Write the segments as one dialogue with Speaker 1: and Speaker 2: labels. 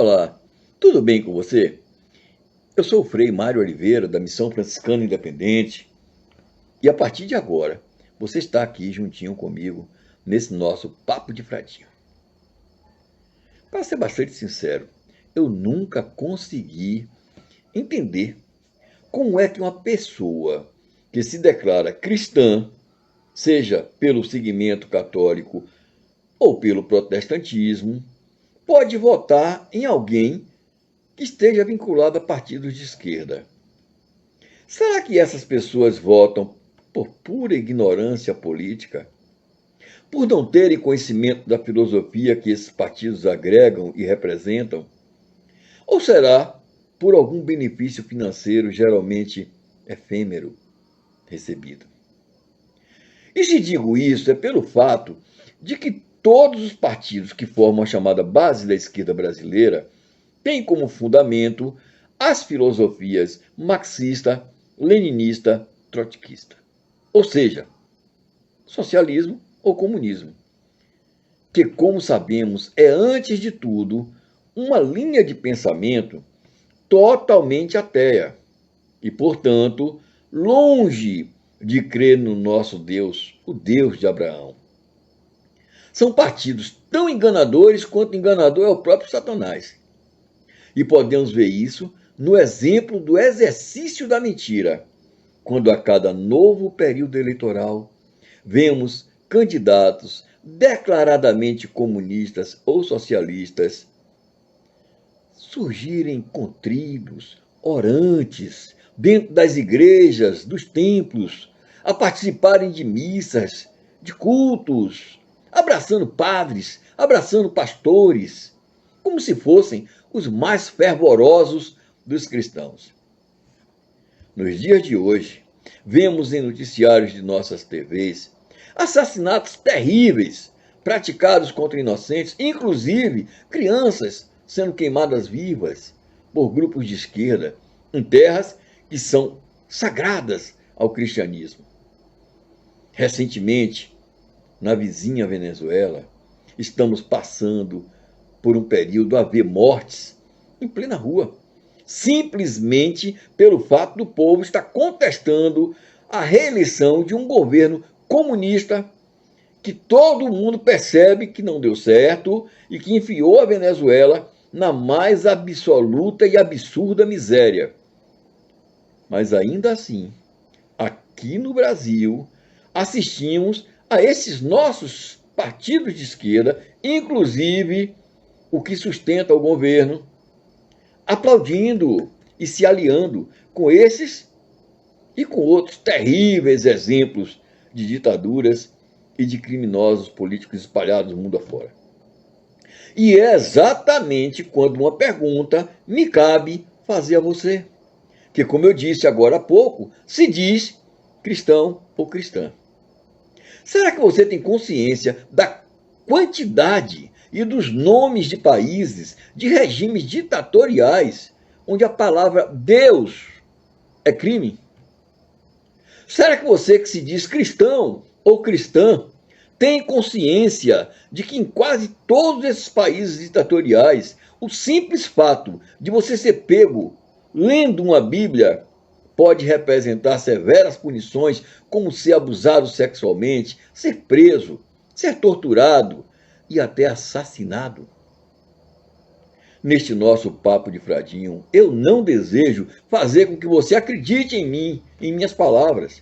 Speaker 1: Olá, tudo bem com você? Eu sou o Frei Mário Oliveira, da Missão Franciscana Independente, e a partir de agora, você está aqui juntinho comigo nesse nosso Papo de Fradinho. Para ser bastante sincero, eu nunca consegui entender como é que uma pessoa que se declara cristã, seja pelo segmento católico ou pelo protestantismo, pode votar em alguém que esteja vinculado a partidos de esquerda. Será que essas pessoas votam por pura ignorância política? Por não terem conhecimento da filosofia que esses partidos agregam e representam? Ou será por algum benefício financeiro geralmente efêmero recebido? E se digo isso, é pelo fato de que todos os partidos que formam a chamada base da esquerda brasileira têm como fundamento as filosofias marxista, leninista, trotskista. Ou seja, socialismo ou comunismo. Que, como sabemos, é, antes de tudo, uma linha de pensamento totalmente ateia e, portanto, longe de crer no nosso Deus, o Deus de Abraão. São partidos tão enganadores quanto enganador é o próprio Satanás. E podemos ver isso no exemplo do exercício da mentira, quando a cada novo período eleitoral vemos candidatos declaradamente comunistas ou socialistas surgirem contridos, orantes, dentro das igrejas, dos templos, a participarem de missas, de cultos, abraçando padres, abraçando pastores, como se fossem os mais fervorosos dos cristãos. Nos dias de hoje, vemos em noticiários de nossas TVs assassinatos terríveis praticados contra inocentes, inclusive crianças sendo queimadas vivas por grupos de esquerda em terras que são sagradas ao cristianismo. Recentemente, na vizinha Venezuela, estamos passando por um período a ver mortes em plena rua, simplesmente pelo fato do povo estar contestando a reeleição de um governo comunista que todo mundo percebe que não deu certo e que enfiou a Venezuela na mais absoluta e absurda miséria. Mas ainda assim, aqui no Brasil, assistimos a esses nossos partidos de esquerda, inclusive o que sustenta o governo, aplaudindo e se aliando com esses e com outros terríveis exemplos de ditaduras e de criminosos políticos espalhados no mundo afora. E é exatamente quando uma pergunta me cabe fazer a você, que, como eu disse agora há pouco, se diz cristão ou cristã. Será que você tem consciência da quantidade e dos nomes de países, de regimes ditatoriais, onde a palavra Deus é crime? Será que você que se diz cristão ou cristã tem consciência de que em quase todos esses países ditatoriais, o simples fato de você ser pego lendo uma Bíblia pode representar severas punições, como ser abusado sexualmente, ser preso, ser torturado e até assassinado? Neste nosso papo de fradinho, eu não desejo fazer com que você acredite em mim, em minhas palavras.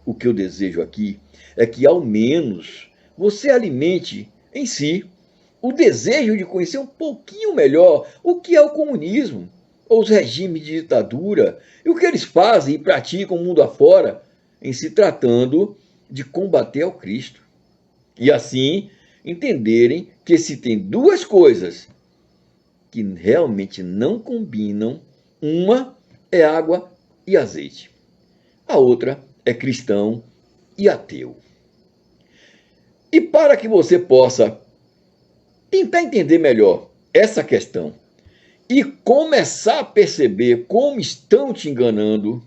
Speaker 1: O que eu desejo aqui é que, ao menos, você alimente em si o desejo de conhecer um pouquinho melhor o que é o comunismo, ou os regimes de ditadura, e o que eles fazem e praticam o mundo afora, em se tratando de combater ao Cristo. E assim, entenderem que se tem duas coisas que realmente não combinam, uma é água e azeite, a outra é cristão e ateu. E para que você possa tentar entender melhor essa questão e começar a perceber como estão te enganando,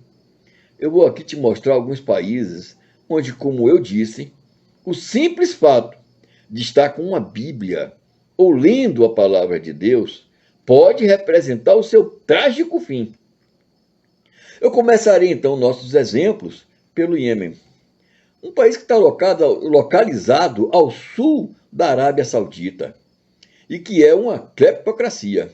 Speaker 1: eu vou aqui te mostrar alguns países onde, como eu disse, o simples fato de estar com uma Bíblia ou lendo a palavra de Deus pode representar o seu trágico fim. Eu começarei então nossos exemplos pelo Iêmen, um país que está localizado ao sul da Arábia Saudita e que é uma cleptocracia.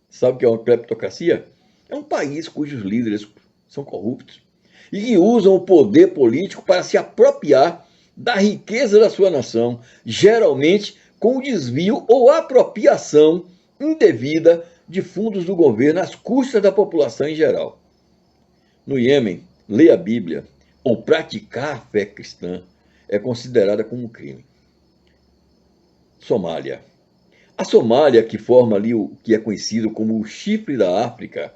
Speaker 1: Sabe o que é uma cleptocracia? É um país cujos líderes são corruptos e que usam o poder político para se apropriar da riqueza da sua nação, geralmente com o desvio ou apropriação indevida de fundos do governo às custas da população em geral. No Iêmen, ler a Bíblia ou praticar a fé cristã é considerada como um crime. Somália. A Somália, que forma ali o que é conhecido como o chifre da África,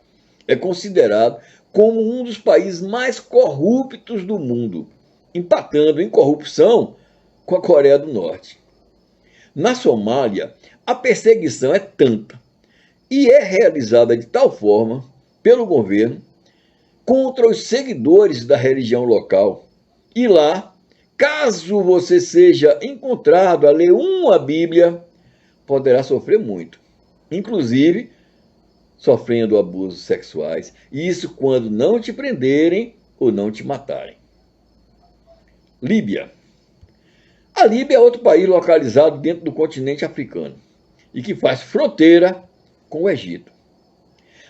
Speaker 1: é considerado como um dos países mais corruptos do mundo, empatando em corrupção com a Coreia do Norte. Na Somália, a perseguição é tanta e é realizada de tal forma pelo governo contra os seguidores da religião local. E lá, caso você seja encontrado a ler uma Bíblia, poderá sofrer muito, inclusive sofrendo abusos sexuais, e isso quando não te prenderem ou não te matarem. Líbia. A Líbia é outro país localizado dentro do continente africano e que faz fronteira com o Egito.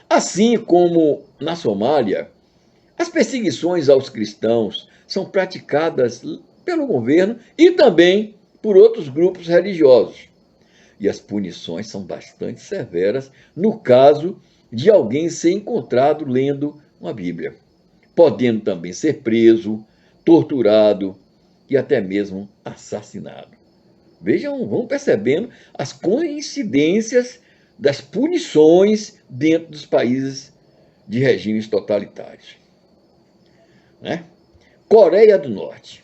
Speaker 1: Assim como na Somália, as perseguições aos cristãos são praticadas pelo governo e também por outros grupos religiosos. E as punições são bastante severas no caso de alguém ser encontrado lendo uma Bíblia, podendo também ser preso, torturado e até mesmo assassinado. Vejam, vão percebendo as coincidências das punições dentro dos países de regimes totalitários. Né? Coreia do Norte.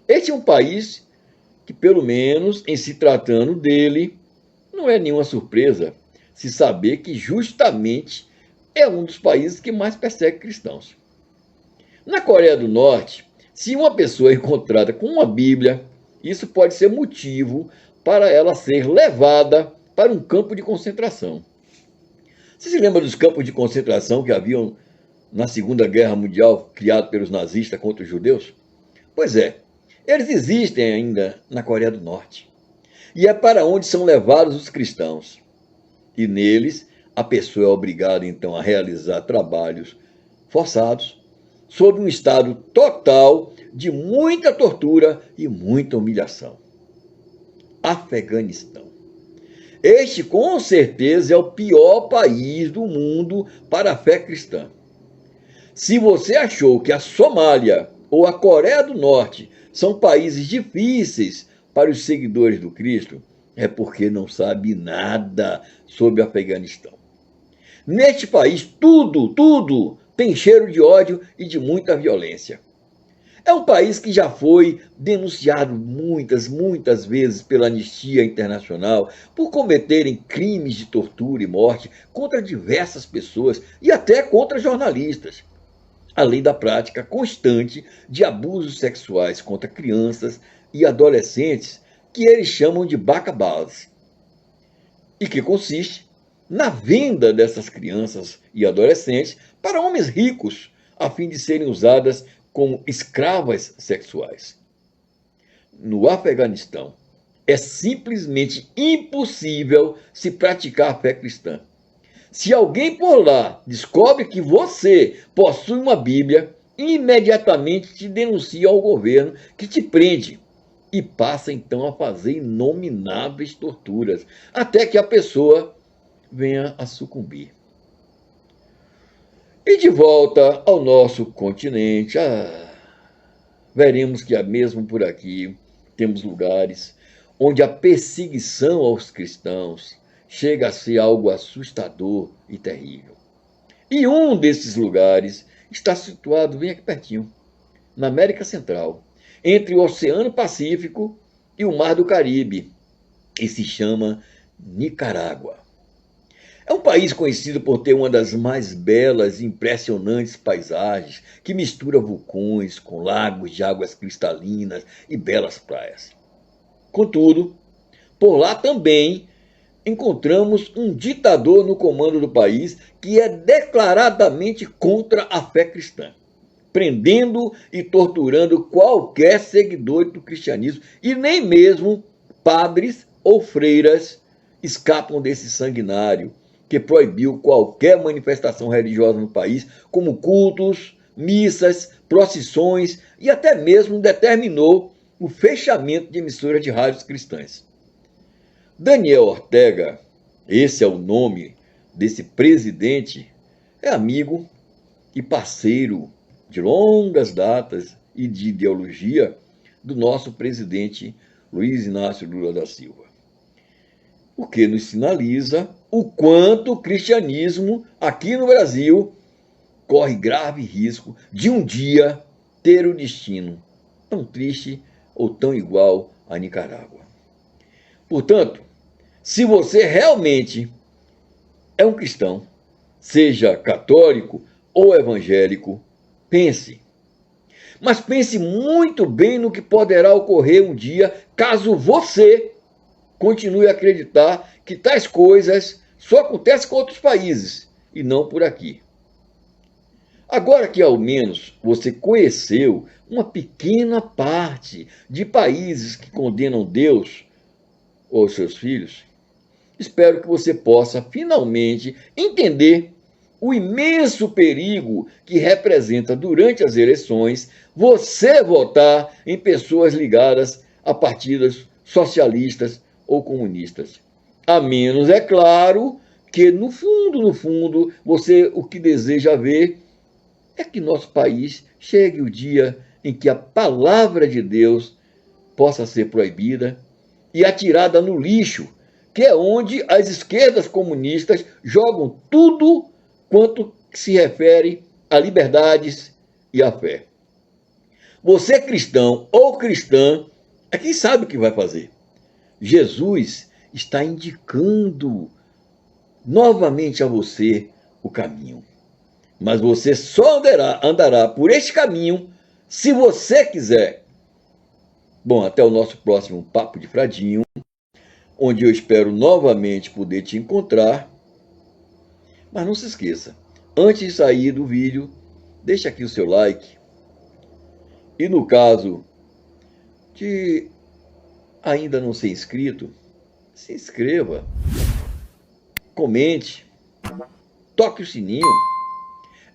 Speaker 1: Este é um país que, pelo menos em se tratando dele, não é nenhuma surpresa se saber que justamente é um dos países que mais persegue cristãos. Na Coreia do Norte, se uma pessoa é encontrada com uma Bíblia, isso pode ser motivo para ela ser levada para um campo de concentração. Você se lembra dos campos de concentração que haviam na Segunda Guerra Mundial, criado pelos nazistas contra os judeus? Pois é, eles existem ainda na Coreia do Norte. E é para onde são levados os cristãos. E neles, a pessoa é obrigada, então, a realizar trabalhos forçados, sob um estado total de muita tortura e muita humilhação. Afeganistão. Este, com certeza, é o pior país do mundo para a fé cristã. Se você achou que a Somália ou a Coreia do Norte são países difíceis para os seguidores do Cristo, é porque não sabe nada sobre o Afeganistão. Neste país, tudo tem cheiro de ódio e de muita violência. É um país que já foi denunciado muitas vezes pela Anistia Internacional por cometerem crimes de tortura e morte contra diversas pessoas e até contra jornalistas, além da prática constante de abusos sexuais contra crianças e adolescentes que eles chamam de bacabás, e que consiste na venda dessas crianças e adolescentes para homens ricos, a fim de serem usadas como escravas sexuais. No Afeganistão, é simplesmente impossível se praticar a fé cristã. Se alguém por lá descobre que você possui uma Bíblia, imediatamente te denuncia ao governo, que te prende e passa então a fazer inomináveis torturas, até que a pessoa venha a sucumbir. E de volta ao nosso continente, veremos que mesmo por aqui temos lugares onde a perseguição aos cristãos chega a ser algo assustador e terrível. E um desses lugares está situado bem aqui pertinho, na América Central, entre o Oceano Pacífico e o Mar do Caribe, e se chama Nicarágua. É um país conhecido por ter uma das mais belas e impressionantes paisagens, que mistura vulcões com lagos de águas cristalinas e belas praias. Contudo, por lá também encontramos um ditador no comando do país que é declaradamente contra a fé cristã, prendendo e torturando qualquer seguidor do cristianismo, e nem mesmo padres ou freiras escapam desse sanguinário que proibiu qualquer manifestação religiosa no país, como cultos, missas, procissões, e até mesmo determinou o fechamento de emissoras de rádios cristãs. Daniel Ortega, esse é o nome desse presidente, é amigo e parceiro de longas datas e de ideologia do nosso presidente Luiz Inácio Lula da Silva. O que nos sinaliza o quanto o cristianismo aqui no Brasil corre grave risco de um dia ter o destino tão triste ou tão igual a Nicarágua. Portanto, se você realmente é um cristão, seja católico ou evangélico, pense. Mas pense muito bem no que poderá ocorrer um dia caso você continue a acreditar que tais coisas só acontecem com outros países e não por aqui. Agora que ao menos você conheceu uma pequena parte de países que condenam Deus ou seus filhos, espero que você possa finalmente entender o imenso perigo que representa durante as eleições você votar em pessoas ligadas a partidos socialistas ou comunistas. A menos, é claro, que no fundo, você o que deseja ver é que nosso país chegue o dia em que a palavra de Deus possa ser proibida e atirada no lixo, que é onde as esquerdas comunistas jogam tudo quanto se refere a liberdades e a fé. Você cristão ou cristã é quem sabe o que vai fazer. Jesus está indicando novamente a você o caminho. Mas você só andará por este caminho se você quiser. Bom, até o nosso próximo Papo de Fradinho, onde eu espero novamente poder te encontrar. Mas não se esqueça, antes de sair do vídeo, deixe aqui o seu like. E no caso de ainda não ser inscrito, se inscreva, comente, toque o sininho.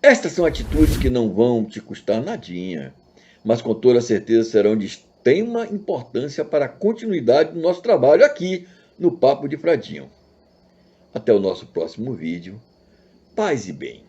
Speaker 1: Estas são atitudes que não vão te custar nadinha, mas com toda certeza serão de extrema importância para a continuidade do nosso trabalho aqui no Papo de Fradinho. Até o nosso próximo vídeo. Paz e bem.